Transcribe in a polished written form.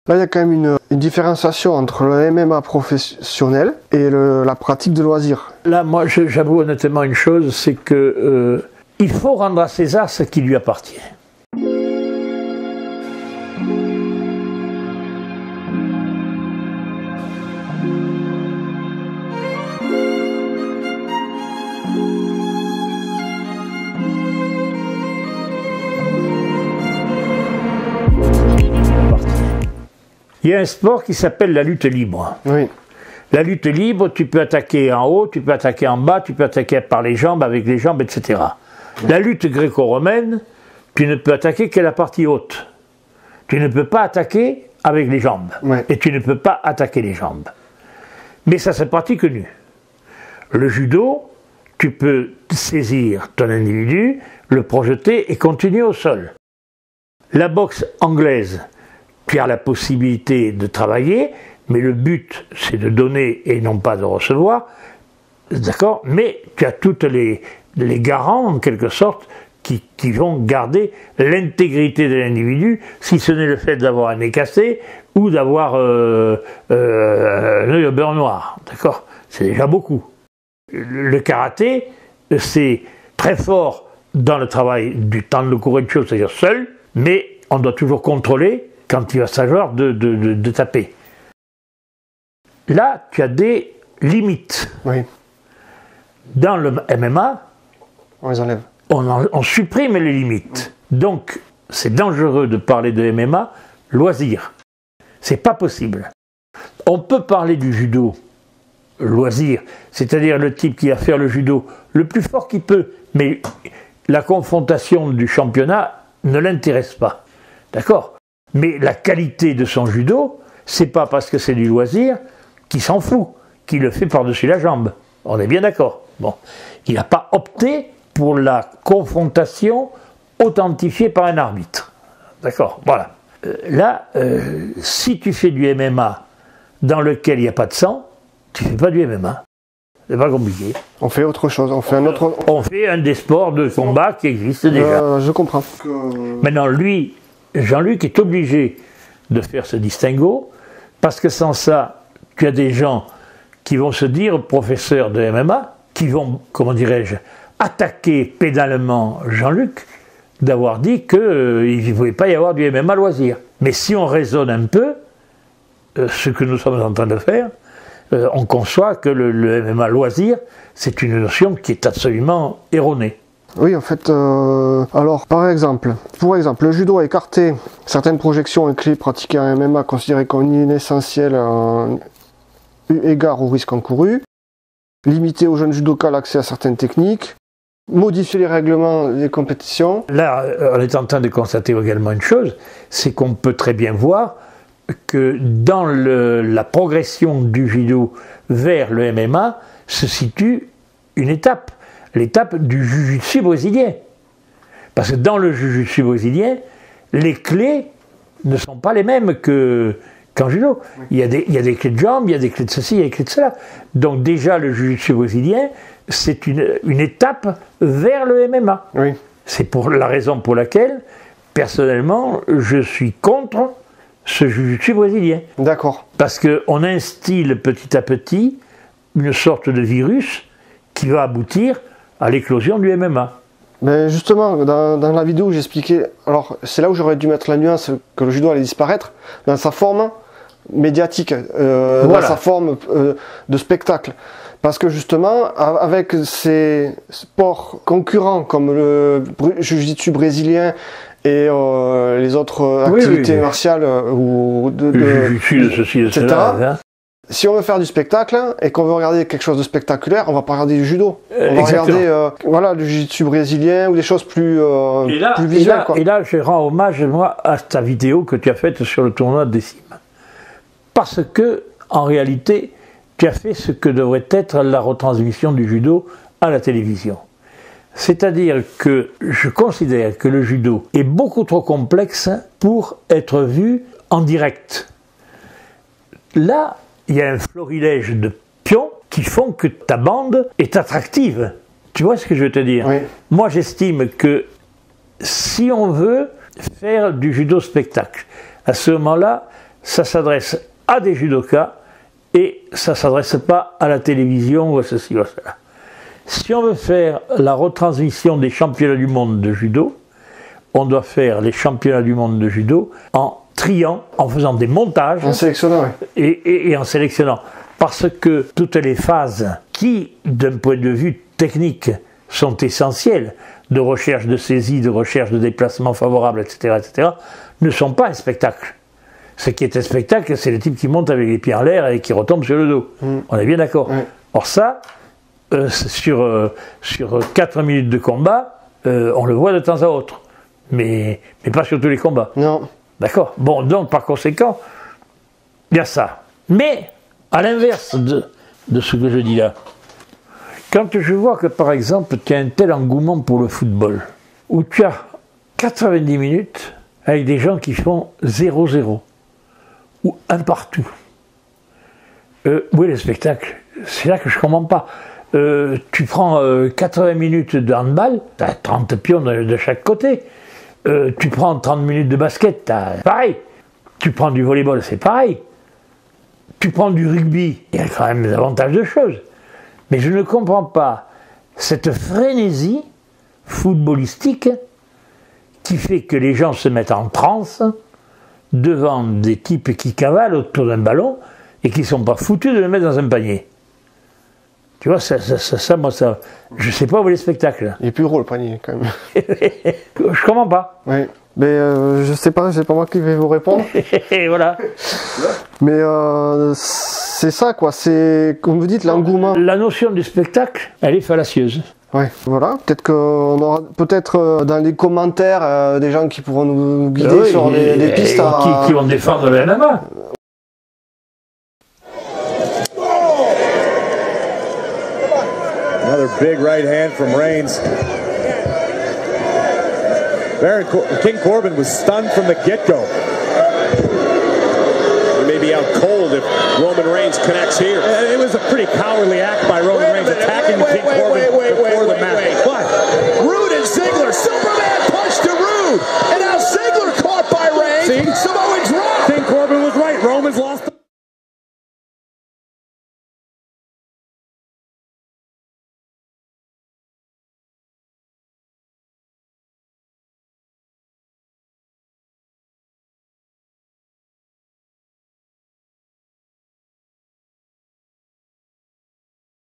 Là, il y a quand même une différenciation entre le MMA professionnel et la pratique de loisirs. Là, moi, j'avoue honnêtement une chose, c'est que il faut rendre à César ce qui lui appartient. Il y a un sport qui s'appelle la lutte libre. Oui. La lutte libre, tu peux attaquer en haut, tu peux attaquer en bas, tu peux attaquer par les jambes, avec les jambes, etc. La lutte gréco-romaine, tu ne peux attaquer que la partie haute. Tu ne peux pas attaquer avec les jambes. Ouais. Et tu ne peux pas attaquer les jambes. Mais ça se pratique nu. Le judo, tu peux saisir ton individu, le projeter et continuer au sol. La boxe anglaise, tu as la possibilité de travailler, mais le but, c'est de donner et non pas de recevoir, d'accord? Mais tu as toutes les garants, en quelque sorte, qui vont garder l'intégrité de l'individu, si ce n'est le fait d'avoir un nez cassé ou d'avoir un œil au beurre noir, d'accord? C'est déjà beaucoup. Le karaté, c'est très fort dans le travail du temps de cours et de choses, c'est-à-dire seul, mais on doit toujours contrôler quand il va s'agir de taper. Là, tu as des limites. Oui. Dans le MMA, On les enlève. on supprime les limites. Donc, c'est dangereux de parler de MMA loisir. C'est pas possible. On peut parler du judo loisir, c'est-à-dire le type qui va faire le judo le plus fort qu'il peut, mais la confrontation du championnat ne l'intéresse pas. D'accord ? Mais la qualité de son judo, c'est pas parce que c'est du loisir qu'il s'en fout, qu'il le fait par-dessus la jambe. On est bien d'accord. Bon. Il n'a pas opté pour la confrontation authentifiée par un arbitre. D'accord ? Voilà. Là, si tu fais du MMA dans lequel il n'y a pas de sang, tu ne fais pas du MMA. C'est pas compliqué. On fait autre chose, on fait un autre... On fait un des sports de combat qui existe déjà. Je comprends. Maintenant, lui, Jean-Luc est obligé de faire ce distinguo, parce que sans ça, tu as des gens qui vont se dire professeurs de MMA, qui vont, comment dirais-je, attaquer pénalement Jean-Luc d'avoir dit qu'il ne pouvait pas y avoir du MMA loisir. Mais si on raisonne un peu, ce que nous sommes en train de faire, on conçoit que le MMA loisir, c'est une notion qui est absolument erronée. Oui, en fait, alors, pour exemple, le judo a écarté certaines projections et clés pratiquées en MMA considérées comme inessentielles eu égard au risque encouru, limiter aux jeunes judokas l'accès à certaines techniques, modifier les règlements des compétitions. Là, on est en train de constater également une chose, c'est qu'on peut très bien voir que dans la progression du judo vers le MMA se situe une étape, l'étape du jiu-jitsu brésilien. Parce que dans le jiu-jitsu brésilien, les clés ne sont pas les mêmes qu'en judo. Oui. Il y a des clés de jambes, il y a des clés de ceci, il y a des clés de cela. Donc déjà, le jiu-jitsu brésilien, c'est une étape vers le MMA. Oui. C'est pour la raison pour laquelle, personnellement, je suis contre ce jiu-jitsu brésilien. D'accord. Parce qu'on instille petit à petit une sorte de virus qui va aboutir à l'éclosion du MMA. Mais justement, dans la vidéo, j'expliquais, alors c'est là où j'aurais dû mettre la nuance que le judo allait disparaître, dans sa forme médiatique, voilà. Dans sa forme de spectacle. Parce que justement, avec ces sports concurrents comme le jiu-jitsu brésilien et les autres activités martiales ou de ceci, de etc. Cela, hein. Si on veut faire du spectacle et qu'on veut regarder quelque chose de spectaculaire, on va pas regarder du judo. On va regarder le jiu-jitsu brésilien ou des choses plus visuelles. Et là, je rends hommage, moi, à ta vidéo que tu as faite sur le tournoi de Décime. Parce que, en réalité, tu as fait ce que devrait être la retransmission du judo à la télévision. C'est-à-dire que je considère que le judo est beaucoup trop complexe pour être vu en direct. Là, il y a un florilège de pions qui font que ta bande est attractive. Tu vois ce que je veux te dire ? Oui. Moi, j'estime que si on veut faire du judo spectacle, à ce moment-là, ça s'adresse à des judokas et ça ne s'adresse pas à la télévision ou à ceci ou à cela. Si on veut faire la retransmission des championnats du monde de judo, on doit faire les championnats du monde de judo en triant, en faisant des montages. En sélectionnant, oui. Et en sélectionnant. Parce que toutes les phases qui, d'un point de vue technique, sont essentielles, de recherche de saisie, de recherche de déplacement favorable, etc., ne sont pas un spectacle. Ce qui est un spectacle, c'est le type qui monte avec les pieds en l'air et qui retombe sur le dos. On est bien d'accord. Or ça, sur 4 minutes de combat, on le voit de temps à autre. Mais pas sur tous les combats. Non. D'accord. Bon, donc par conséquent, il y a ça. Mais, à l'inverse de ce que je dis là, quand je vois que par exemple, tu as un tel engouement pour le football, où tu as 90 minutes avec des gens qui font 0-0, ou un partout, où est le spectacle? C'est là que je ne comprends pas. Tu prends 80 minutes de handball, tu as 30 pions de chaque côté. Tu prends 30 minutes de basket, t'as pareil. Tu prends du volleyball, c'est pareil. Tu prends du rugby, il y a quand même davantage de choses. Mais je ne comprends pas cette frénésie footballistique qui fait que les gens se mettent en transe devant des types qui cavalent autour d'un ballon et qui ne sont pas foutus de le mettre dans un panier. Tu vois, moi, je sais pas où est le spectacle. Il est plus gros le panier, quand même. Je comprends pas. Oui, mais je sais pas, c'est pas moi qui vais vous répondre. Et voilà. Mais c'est ça, quoi. C'est, comme vous dites, l'engouement. La notion du spectacle, elle est fallacieuse. Ouais, voilà. Peut-être qu'on aura, dans les commentaires, des gens qui pourront nous guider sur des pistes qui vont défendre le MMA. Another big right hand from Reigns. King Corbin was stunned from the get-go. He may be out cold if Roman Reigns connects here. It was a pretty cowardly act by Roman Reigns attacking King Corbin before the match.